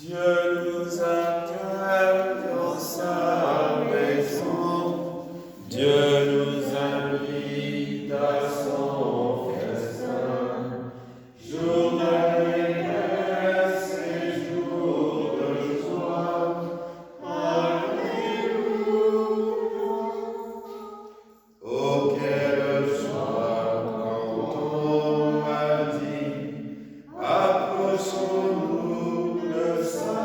Dieu nous accueille dans sa maison. Dieu nous invite à son festin. Jour d'allégresse et jour de joie. Alléluia. Oh, quelle joie quand on m'a dit, approchons-nous de sa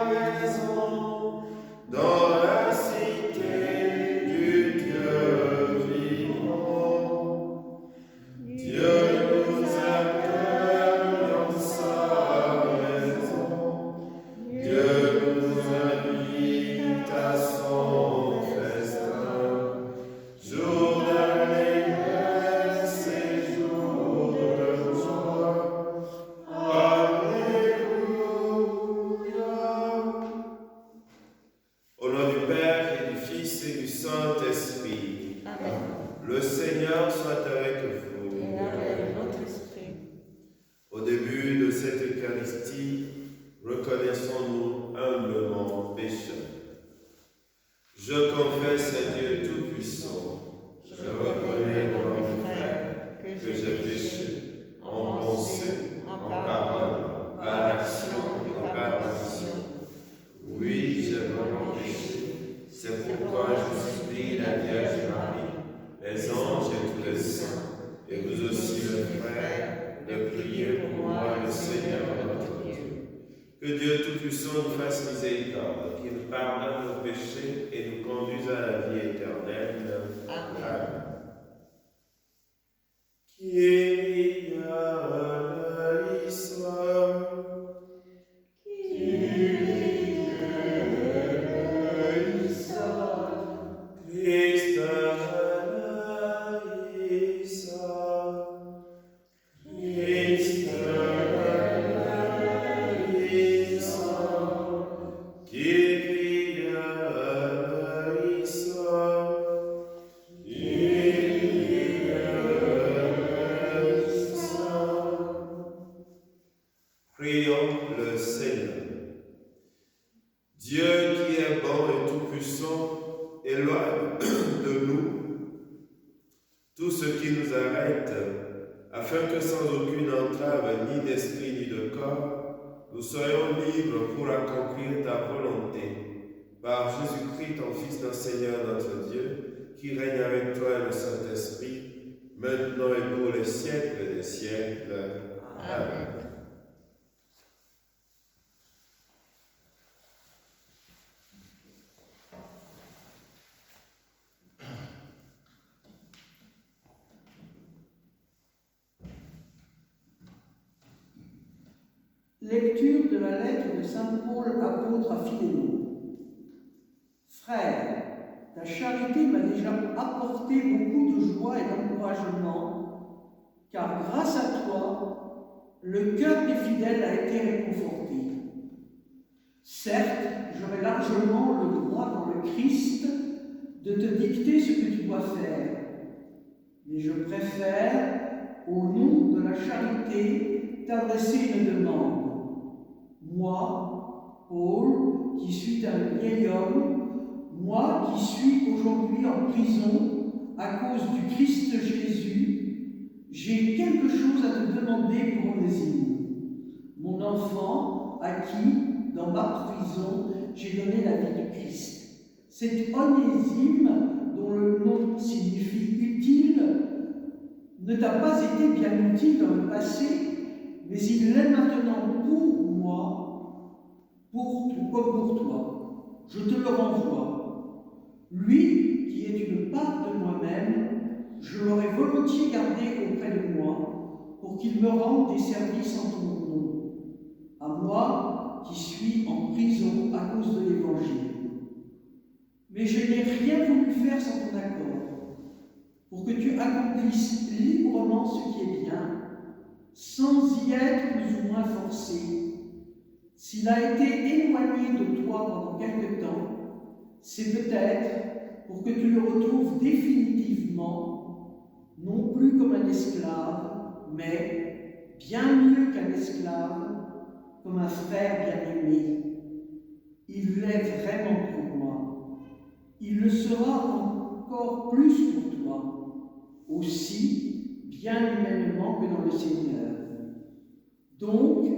maison, dans la cité du Dieu vivant. Dieu nous accueille dans sa maison. Dieu nous invite à son festin. Jour d'allégresse et jour de joie. Alléluia. Au nom du Père et du Fils et du Saint-Esprit. Amen. Le Seigneur soit avec vous. Et avec votre esprit. Au début de cette Eucharistie, reconnaissons-nous humblement pécheurs. Je confesse à Dieu Tout-Puissant, je reconnais devant mon frère que j'ai péché en pensée, en parole, par action et par omission. Oui, j'ai vraiment péché. C'est pourquoi je supplie la Vierge Marie, les anges et tous les saints, et vous aussi, le frère, de prier pour moi, le Seigneur notre Dieu. Que Dieu Tout-Puissant nous fasse miséricorde, qu'il nous pardonne nos péchés et nous conduise à la vie éternelle. Amen. Kyrie eleison. Christ eleison. Christ eleison. Kyrie eleison. Kyrie eleison. Prions le Seigneur. Dieu qui est bon et tout-puissant, éloigne de nous tout ce qui nous arrête, afin que sans aucune entrave, ni d'esprit ni de corps, nous soyons libres pour accomplir ta volonté. Par Jésus-Christ, ton Fils, notre Seigneur, notre Dieu, qui règne avec toi et le Saint-Esprit, maintenant et pour les siècles des siècles. Amen. Lecture de la lettre de saint Paul apôtre à Philémon. Frère, ta charité m'a déjà apporté beaucoup de joie et d'encouragement, car grâce à toi, le cœur des fidèles a été réconforté. Certes, j'aurais largement le droit dans le Christ de te dicter ce que tu dois faire, mais je préfère, au nom de la charité, t'adresser une demande. Moi, Paul, qui suis un vieil homme, moi qui suis aujourd'hui en prison à cause du Christ Jésus, j'ai quelque chose à te demander pour Onésime, mon enfant à qui, dans ma prison, j'ai donné la vie du Christ. Cet Onésime, dont le nom signifie utile, ne t'a pas été bien utile dans le passé, mais il l'est maintenant pour moi, comme pour toi. Je te le renvoie. Lui, qui est une part de moi-même, je l'aurais volontiers gardé auprès de moi, pour qu'il me rende des services en ton nom, à moi qui suis en prison à cause de l'Évangile. Mais je n'ai rien voulu faire sans ton accord, pour que tu accomplisses librement ce qui est bien, sans y être plus ou moins forcé. S'il a été éloigné de toi pendant quelque temps, c'est peut-être pour que tu le retrouves définitivement, non plus comme un esclave, mais bien mieux qu'un esclave, comme un frère bien-aimé. Il l'est vraiment pour moi. Il le sera encore plus pour toi, aussi bien humainement que dans le Seigneur. Donc,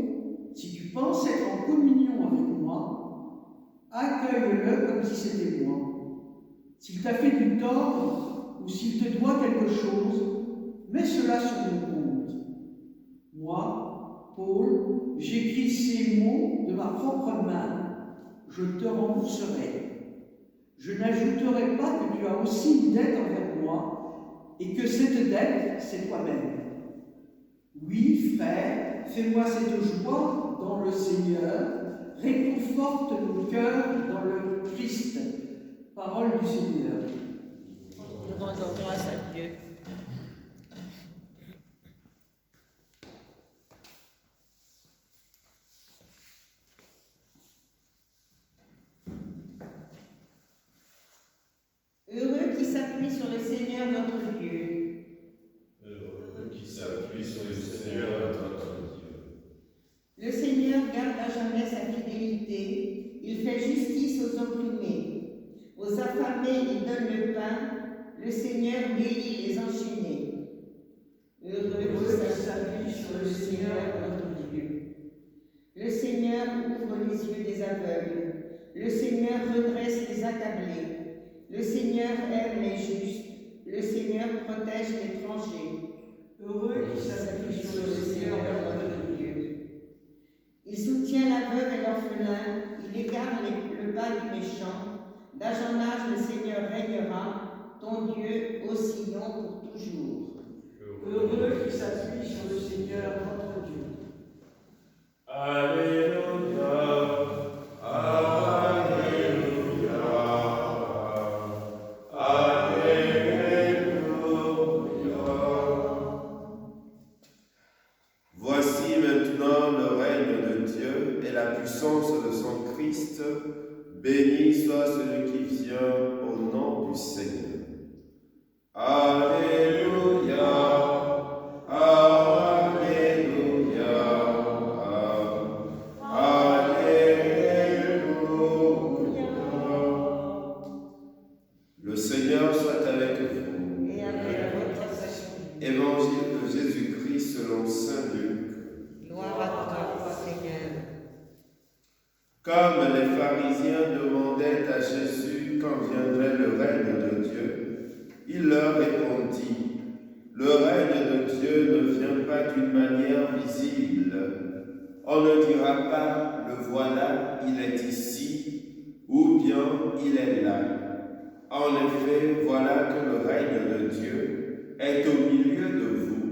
si tu penses être en communion avec moi, accueille-le comme si c'était moi. S'il t'a fait du tort ou s'il te doit quelque chose, mets cela sur mon compte. Moi, Paul, j'écris ces mots de ma propre main. Je te rembourserai. Je n'ajouterai pas que tu as aussi une dette envers moi et que cette dette, c'est toi-même. Oui, frère, fais-moi cette joie dans le Seigneur, réconforte mon cœur dans le Christ. Parole du Seigneur. Nous rendons grâce à Dieu. Heureux qui s'appuie sur le Seigneur notre Dieu. Heureux qui s'appuie sur le Seigneur notre Dieu. Le Seigneur garde à jamais sa fidélité. Il fait justice aux opprimés. Aux affamés, il donne le pain. Le Seigneur guérit les enchaînés. Heureux qui s'appuie sur le Seigneur notre Dieu. Le Seigneur ouvre les yeux des aveugles. Le Seigneur redresse les accablés. Le Seigneur aime les justes. Le Seigneur protège l'étranger. Heureux qui s'appuie sur le Seigneur notre Dieu. Il soutient l'aveugle et l'orphelin. Il égare le pas du méchant. D'âge en âge, le Seigneur régnera. Ton Dieu oscillant pour toujours. Heureux qui s'appuie sur le Seigneur notre Dieu. Alléluia. Alléluia. Alléluia. Voici maintenant le règne de Dieu et la puissance de son Christ. Béni soit celui qui vient au nom du Seigneur. Alléluia. Alléluia. Alléluia. Le Seigneur soit avec vous. Et avec votre esprit. Évangile de Jésus-Christ selon saint Luc. Gloire à toi, Seigneur. Comme les pharisiens demandaient à Jésus quand viendrait le règne de Dieu, il leur répondit, « Le règne de Dieu ne vient pas d'une manière visible. On ne dira pas, le voilà, il est ici, ou bien il est là. En effet, voilà que le règne de Dieu est au milieu de vous. »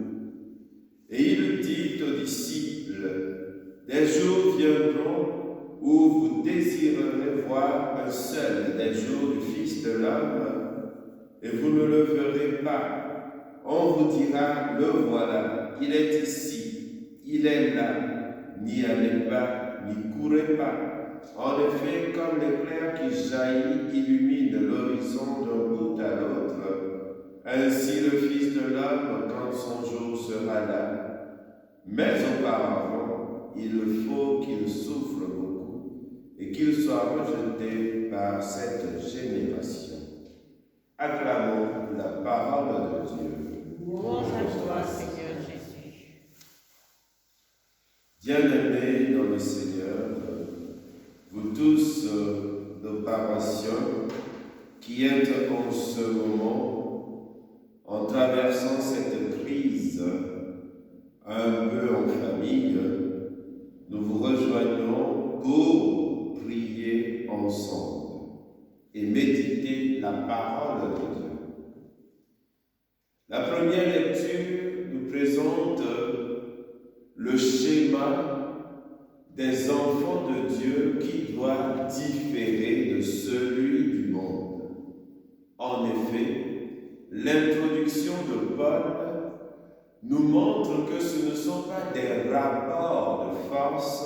Et il dit aux disciples, « Des jours viendront où vous désirerez voir un seul des jours du Fils de l'homme, et vous ne le verrez pas. On vous dira, le voilà, il est ici, il est là. N'y allez pas, n'y courez pas. En effet, comme l'éclair qui jaillit illumine l'horizon d'un bout à l'autre, ainsi le Fils de l'homme quand son jour sera là. Mais auparavant, il faut qu'il souffre beaucoup et qu'il soit rejeté par cette génération. Acclamons la parole de Dieu. Louange à toi, Seigneur Jésus. Bien-aimés dans le Seigneur, vous tous, nos paroissiens, qui êtes en ce moment, en traversant cette crise, un peu en famille, nous vous rejoignons pour prier ensemble et méditer la parole de Dieu. La première lecture nous présente le schéma des enfants de Dieu qui doit différer de celui du monde. En effet, l'introduction de Paul nous montre que ce ne sont pas des rapports de force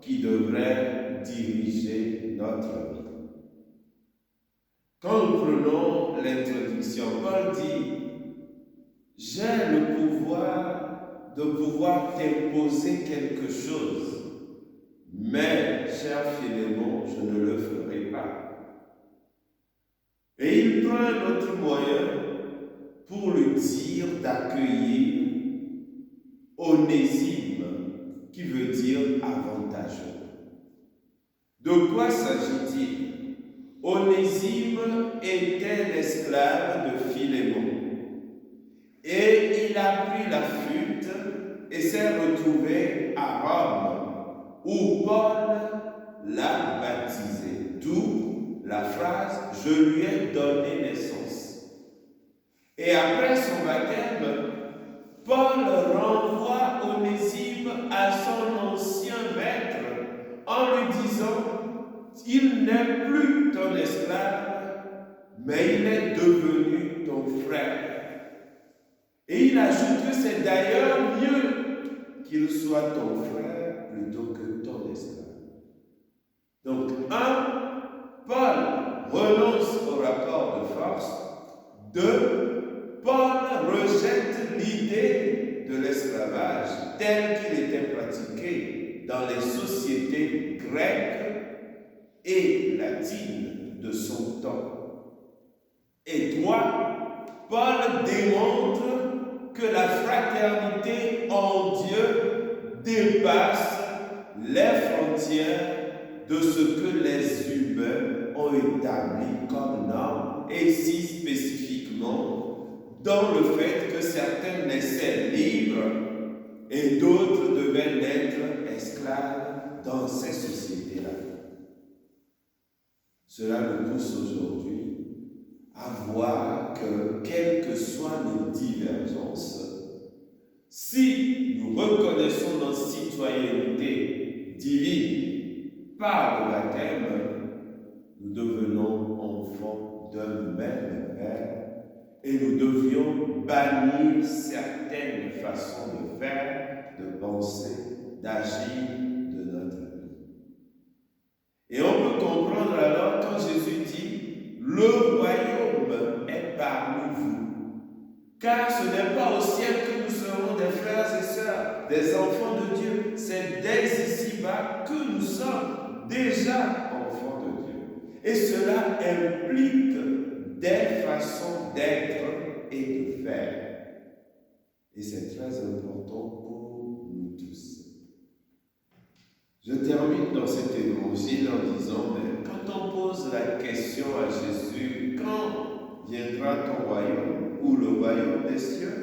qui devraient diriger notre vie. Quand nous prenons l'introduction, Paul dit « J'ai le pouvoir de pouvoir t'imposer quelque chose. Mais, cher Philémon, je ne le ferai pas. Et il prend un autre moyen pour lui dire d'accueillir Onésime, qui veut dire avantageux. De quoi s'agit-il? Onésime était l'esclave de Philémon. Et il a pris la fuite et s'est retrouvé à Rome, où Paul l'a baptisé. D'où la phrase « Je lui ai donné naissance ». Et après son baptême, Paul renvoie Onésime à son ancien maître en lui disant « Il n'est plus ton esclave, mais il est devenu ton frère. » Et il ajoute que c'est d'ailleurs mieux qu'il soit ton frère plutôt que ton esclave. Donc, Paul renonce au rapport de force. 2, Paul rejette l'idée de l'esclavage tel qu'il était pratiqué dans les sociétés grecques et latines de son temps. Et 3, Paul démontre que la fraternité en Dieu dépasse les frontières de ce que les humains ont établi comme norme, et si spécifiquement dans le fait que certains naissaient libres et d'autres devaient naître esclaves dans ces sociétés-là. Cela nous pousse aujourd'hui à voir que, quelles que soient nos divergences, si nous reconnaissons notre citoyenneté divine par le baptême, nous devenons enfants d'un même Père et nous devions bannir certaines façons de faire, de penser, d'agir de notre vie. Et on peut comprendre alors quand Jésus dit « Le royaume est parmi vous ». Car ce n'est pas au ciel que nous serons des frères et sœurs, des enfants de Dieu. C'est dès ici-bas que nous sommes déjà enfants de Dieu. Et cela implique des façons d'être et de faire. Et c'est très important pour nous tous. Je termine dans cet évangile en disant, mais quand on pose la question à Jésus, quand viendra ton royaume ou le royaume des cieux,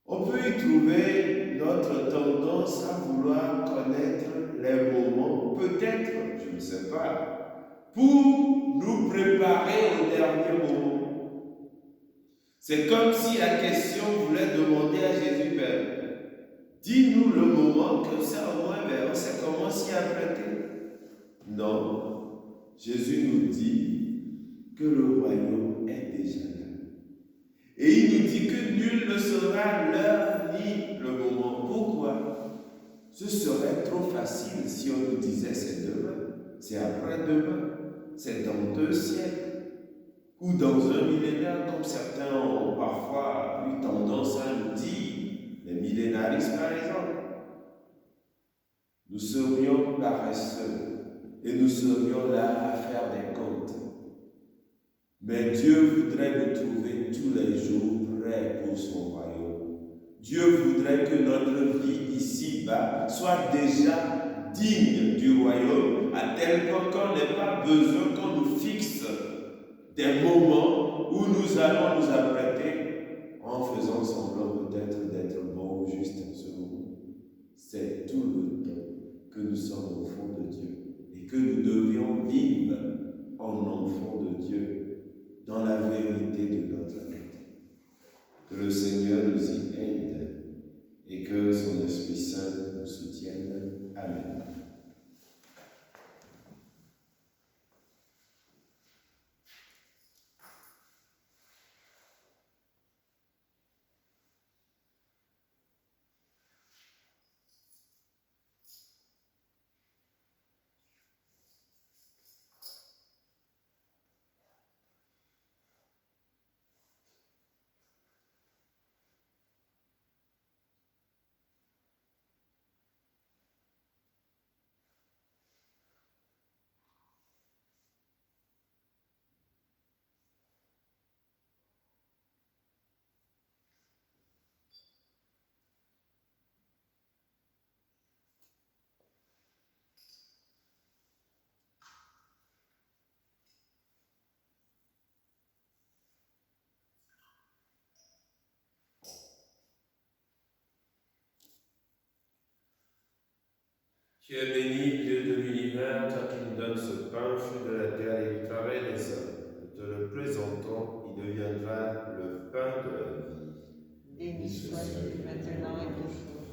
on peut y trouver notre tendance à vouloir connaître les moments, peut-être, je ne sais pas, pour nous préparer au dernier moment. C'est comme si la question voulait demander à Jésus, dis-nous le moment, comme ça au moins on sait comment s'y apprêter. Non, Jésus nous dit que le royaume est déjà là. Et il nous dit que nul ne saura l'heure ni le moment. Pourquoi? Ce serait trop facile si on nous disait c'est demain, c'est après-demain, c'est dans 2 siècles ou dans un millénaire, comme certains ont parfois eu tendance à nous dire, les millénaristes par exemple. Nous serions paresseux et nous serions là à faire des comptes. Mais Dieu voudrait nous trouver tous les jours prêts pour son royaume. Dieu voudrait que notre vie ici-bas soit déjà digne du royaume, à tel point qu'on n'ait pas besoin qu'on nous fixe des moments où nous allons nous apprêter en faisant semblant peut-être d'être bons ou justes en ce moment. C'est tout le temps que nous sommes enfants de Dieu et que nous devions vivre en enfants de Dieu dans la vérité de notre être. Que le Seigneur nous y aide et que son Esprit Saint nous soutienne. Amen. Tu es béni, Dieu de l'univers, toi qui nous donnes ce pain, fruit de la terre et du travail des hommes. Nous te le présentons, il deviendra le pain de la vie. Béni sois-tu maintenant et toujours.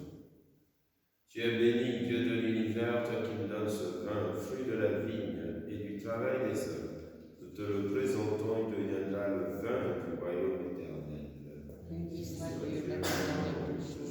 Tu es béni, Dieu de l'univers, toi qui nous donnes ce pain, fruit de la vigne et du travail des hommes. Nous te le présentons, il deviendra le vin du royaume éternel. Béni soit Dieu maintenant et toujours.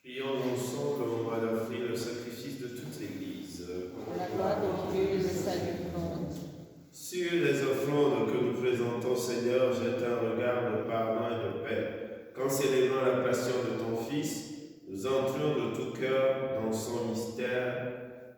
Prions ensemble, on va offrir le sacrifice de toute l'Église. Pour la gloire de Dieu et le salut du monde. Sur les offrandes que nous présentons, Seigneur, jette un regard de pardon et de paix. Qu'en célébrant la passion de ton Fils, nous entrions de tout cœur dans son mystère,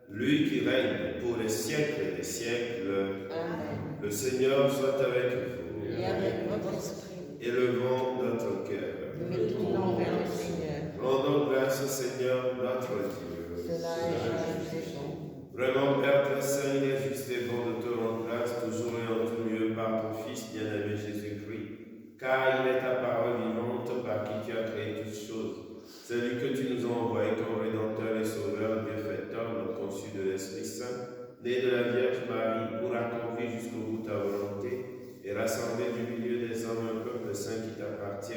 lui qui règne pour les siècles et les siècles. Amen. Le Seigneur soit avec vous. Et avec votre esprit, Élevons notre cœur. nous nous tournons vers le Seigneur. Rendons grâce au Seigneur notre Dieu. Cela est juste et bon. Vraiment, Père très saint, il est juste et bon de te rendre grâce toujours et en tout lieu par ton Fils bien-aimé Jésus-Christ, car il est ta parole vivante par qui tu as créé toutes choses. C'est lui que tu nous as envoyé comme Rédempteur et Sauveur, Dieu fait homme, conçu de l'Esprit Saint, né de la Vierge Marie, pour accomplir jusqu'au bout ta volonté et rassembler du milieu des hommes un peuple saint qui t'appartient.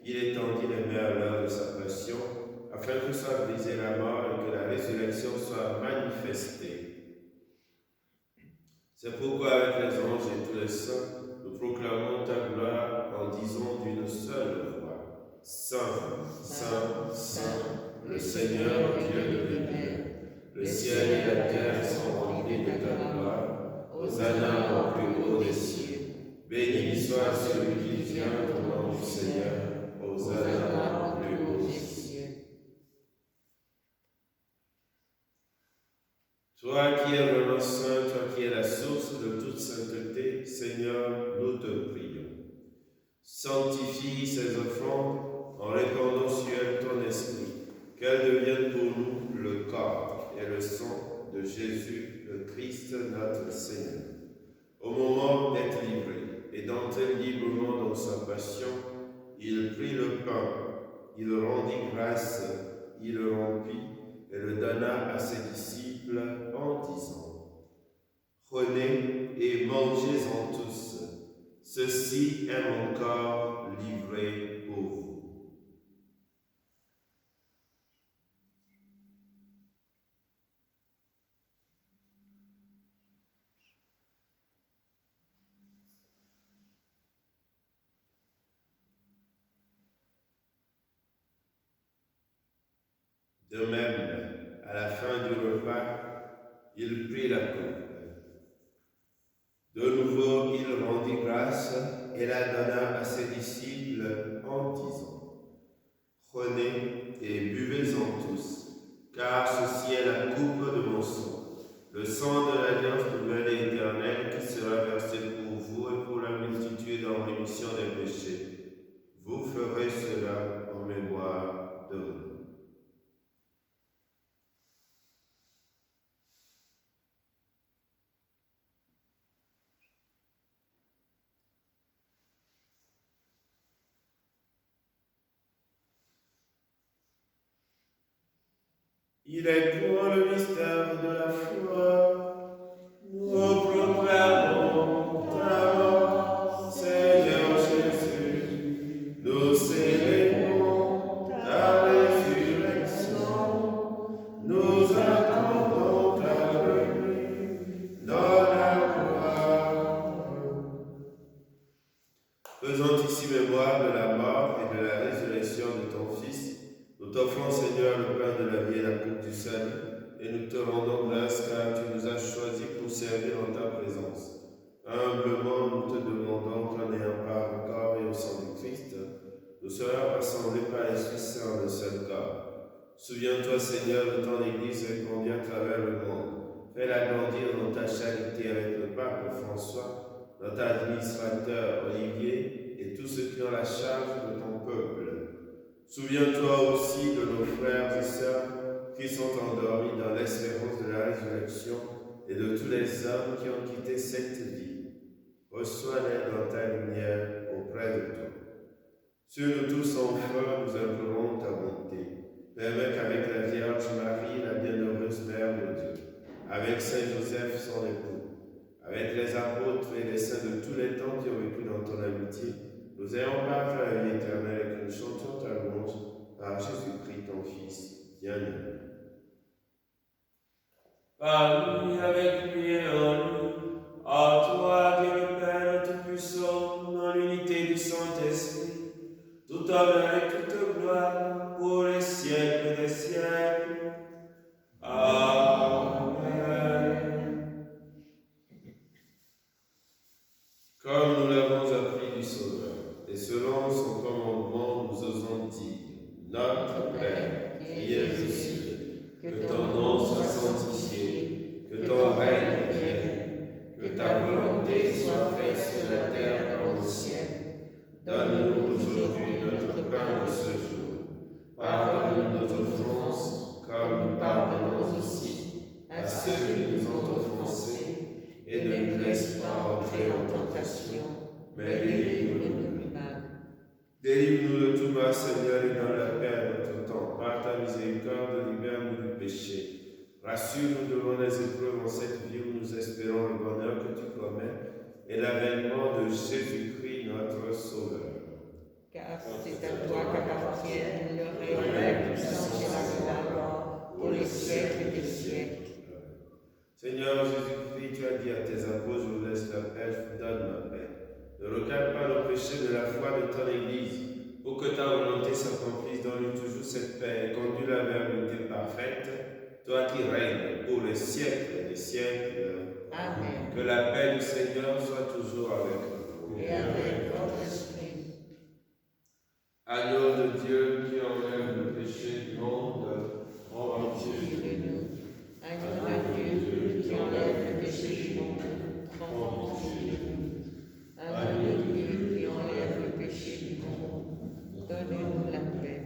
Il étendit les mains à l'heure de sa passion, afin que soit brisée la mort et que la résurrection soit manifestée. C'est pourquoi avec les anges et tous les saints, nous proclamons ta gloire en disant d'une seule voix: Saint, Saint, Saint, le Seigneur Dieu de l'univers. Le ciel et la terre sont remplis de ta gloire. Hosanna au plus haut des cieux. Béni soit celui qui vient au nom du Seigneur. Hosanna au plus haut des cieux. Toi qui es vraiment saint, toi qui es la source de toute sainteté, Seigneur, nous te prions. Sanctifie ces offrandes en répandant sur elles ton esprit, qu'elles deviennent pour nous le corps et le sang de Jésus, le Christ notre Seigneur. Au moment d'être livré et d'entrer librement dans sa passion, il prit le pain, il rendit grâce, il le rompit et le donna à ses disciples en disant: Prenez et mangez-en tous, ceci est mon corps livré pour vous. De même, à la fin du repas, il prit la coupe. De nouveau, il rendit grâce et la donna à ses disciples en disant: Prenez et buvez-en tous, car ceci est la coupe de mon sang, le sang de l'alliance nouvelle et éternelle qui sera versé pour vous et pour la multitude en rémission des péchés. Vous ferez cela en mémoire de moi. Il est pour le mystère de la foi. Nous proclamons ta mort, Seigneur Jésus. Nous célébrons ta résurrection. Nous attendons ta venue dans la gloire. Faisons ici mémoire de la mort et de la résurrection de ton Fils, nous t'offrons, Seigneur, le pain de la vie et la coupe du salut, et nous te rendons grâce car tu nous as choisis pour servir en ta présence. Humblement, nous te demandons qu'en ayant part au corps et au sang Souviens-toi, Seigneur, de ton Église répandue à travers le monde. Fais-la grandir dans ta charité avec le pape François, notre administrateur Olivier et tous ceux qui ont la charge de ton peuple. Souviens-toi aussi de nos frères et sœurs qui sont endormis dans l'espérance de la résurrection et de tous les hommes qui ont quitté cette vie. Reçois-les dans ta lumière auprès de toi. Sur nous tous enfin, nous implorons ta bonté. Permets qu'avec la Vierge Marie, la bienheureuse Mère de Dieu, avec Saint Joseph, son époux, avec les apôtres et les saints de tous les temps qui ont vécu dans ton amitié, nous ayons part à la vie éternelle et que nous chantions ta louange par Jésus-Christ, ton Fils, bien-aimé. Par lui, avec lui et en lui, à toi, Dieu le Père Tout-Puissant, dans l'unité du Saint-Esprit, tout honneur et toute gloire pour les siècles des siècles. Amen. Comme nous l'avons appris du Sauveur, et selon son commandement, nous osons dire, Notre Père, qui es aux cieux, que ton nom soit sanctifié, que ton règne vienne, que ta volonté soit faite sur la terre comme au ciel. Donne-nous aujourd'hui notre pain de ce jour. Pardonne-nous nos offenses, comme nous pardonnons aussi à ceux qui nous ont offensés, et ne nous laisse pas entrer en tentation, mais délivre-nous du mal. Délivre-nous de tout mal, Seigneur, et donne la paix à notre temps. Par ta miséricorde, libère-nous du péché. Rassure-nous devant les épreuves en cette vie où nous espérons le bonheur que tu promets et l'avènement de Jésus-Christ, notre Sauveur. Car c'est à toi qu'appartiennent le règne, la puissance et la gloire pour les siècles des siècles. Seigneur Jésus-Christ, tu as dit à tes apôtres, je vous laisse la paix, je vous donne ma paix. Ne regarde pas le péché de la foi de ton Église, pour que ta volonté s'accomplisse, donne-lui toujours cette paix et conduis-la vers l'unité parfaite, toi qui règnes pour les siècles des siècles. Amen. Que la paix du Seigneur soit toujours avec vous. Et avec votre esprit. Agneau de Dieu qui enlève le péché du monde, prends pitié de nous. Agneau de Dieu qui enlève le péché du monde, prends pitié de nous. Agneau de Dieu qui enlève le péché du monde, donne-nous la paix.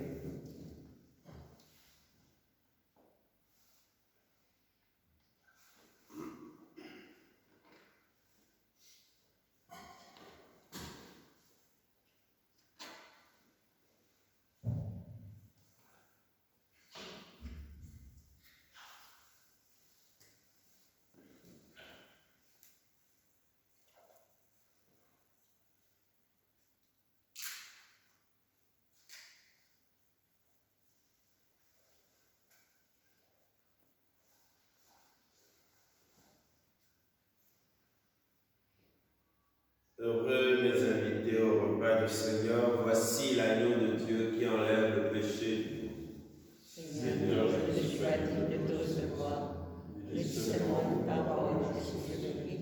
Heureux mes invités au repas du Seigneur, voici l'agneau de Dieu qui enlève le péché du monde. Seigneur, je ne suis pas digne de te recevoir, mais seulement une parole, je te prie.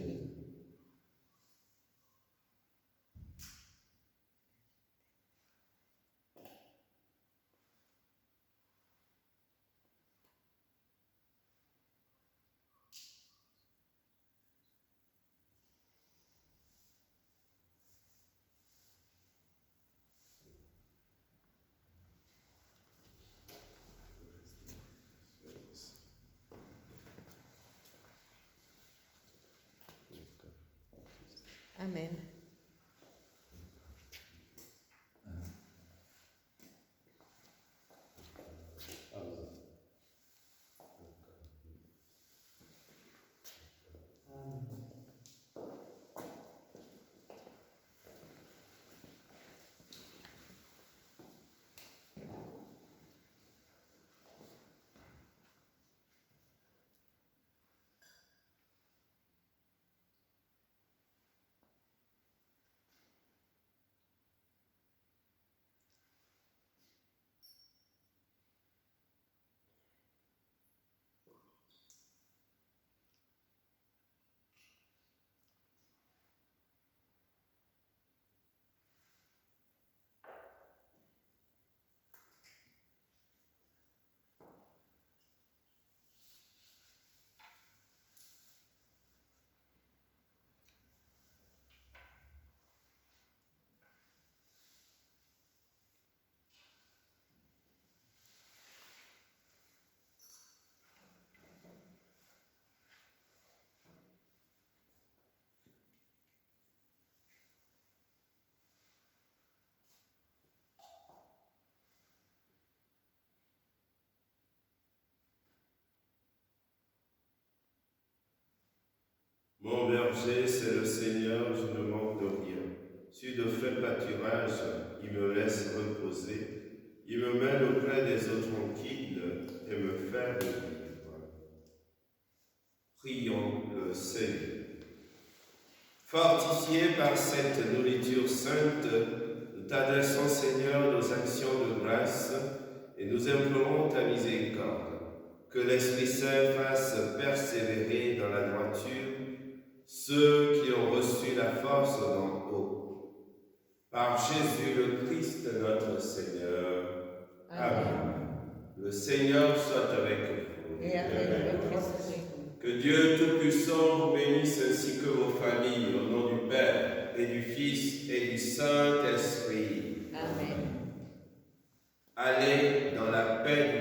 Amen. Mon berger, c'est le Seigneur, je ne manque de rien. Sur de frais pâturages, il me laisse reposer. Il me mène auprès des eaux tranquilles et me fait revivre. Prions le Seigneur. Fortifiés par cette nourriture sainte, nous t'adressons, Seigneur, nos actions de grâce et nous implorons ta miséricorde. Que l'Esprit Saint fasse persévérer dans la droiture ceux qui ont reçu la force d'en haut. Par Jésus le Christ, notre Seigneur. Amen. Le Seigneur soit avec vous. Et avec votre esprit. Que Dieu Tout-Puissant vous bénisse ainsi que vos familles, au nom du Père et du Fils et du Saint-Esprit. Amen. Allez dans la paix du